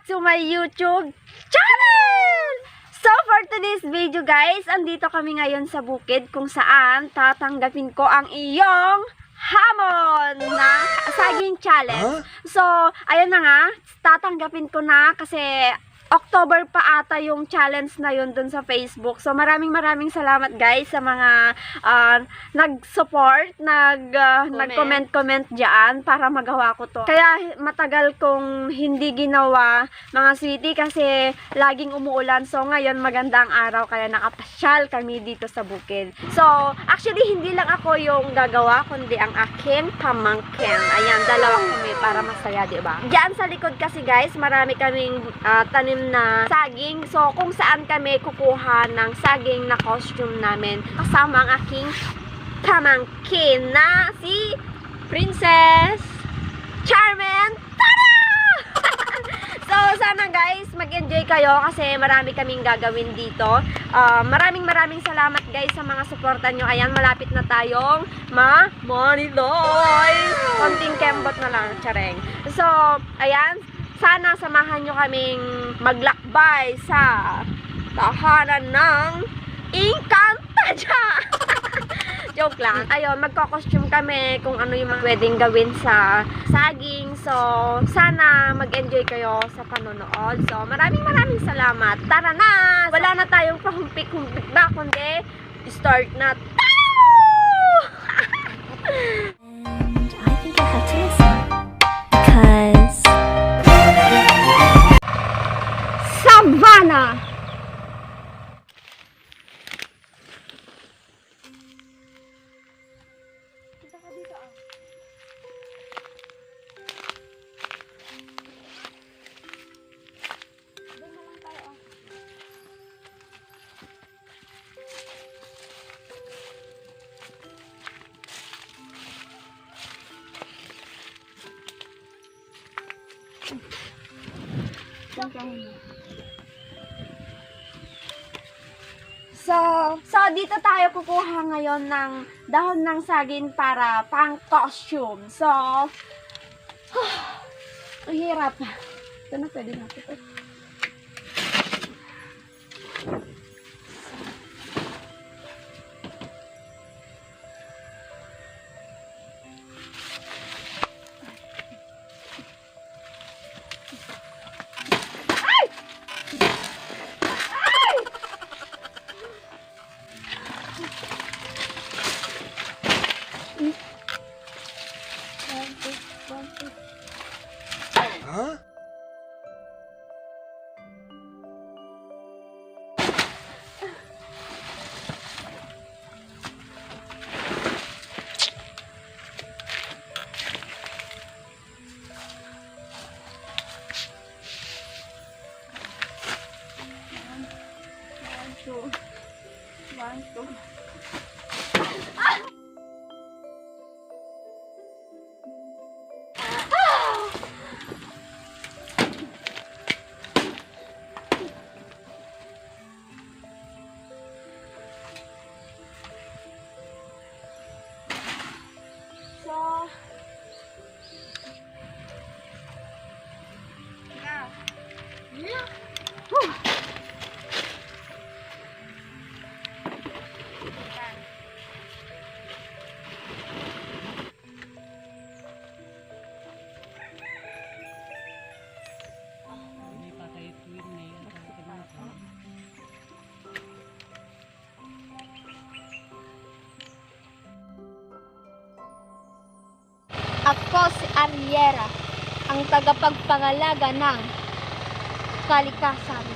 back to my YouTube channel! So for today's video guys, andito kami ngayon sa bukid kung saan tatanggapin ko ang iyong hamon na saging challenge. So, ayun na nga, tatanggapin ko na kasi October pa ata yung challenge na yun dun sa Facebook. So, maraming salamat guys sa mga nag-support, nag-comment dyan para magawa ko to. Kaya matagal kong hindi ginawa mga sweetie kasi laging umuulan. So, ngayon maganda ang araw kaya nakapasyal kami dito sa bukid. So, actually hindi lang ako yung gagawa kundi ang aking pamangkin. Ayan, dalawa kami para masaya, diba? Diyan sa likod kasi guys, marami kaming tanim na saging. So, kung saan kami kukuha ng saging na costume namin kasama ang aking pamangkin na si Princess Charmin. Tada! So, sana guys, mag-enjoy kayo kasi marami kaming gagawin dito. Maraming salamat guys sa mga suporta nyo. Ayan, malapit na tayong ma-monetize. Konting kembot na lang, tsareng. So, ayan, sana samahan nyo kaming maglakbay sa tahanan ng Encantadia. Joke lang. Ayun, magko-costume kami kung ano yung mga pwedeng gawin sa saging. So, sana mag-enjoy kayo sa panonood. So, maraming salamat. Tara na! Wala na tayong pahumpik-humpik ba, kundi start na tayo! And I think I have to listen. Because Savannah! So dito tayo kukuha ngayon ng dahon ng saging para pang costume. So, ang hirap. Ito na, pwede na ito. Ako si Ariera, ang tagapagpangalaga ng kalikasan.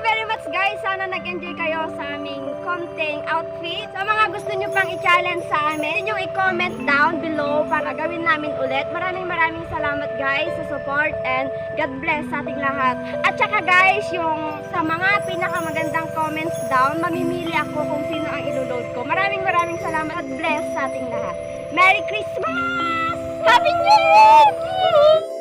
very much guys. Sana nag-enjoy kayo sa aming konting outfit. Sa mga gusto nyo pang i-challenge sa amin, nyo i-comment down below para gawin namin ulit. Maraming salamat guys sa support and God bless sa ating lahat. At saka guys, yung sa mga pinakamagandang comments down, mamimili ako kung sino ang ilo-load ko. Maraming salamat. God bless sa ating lahat. Merry Christmas! Happy New Year!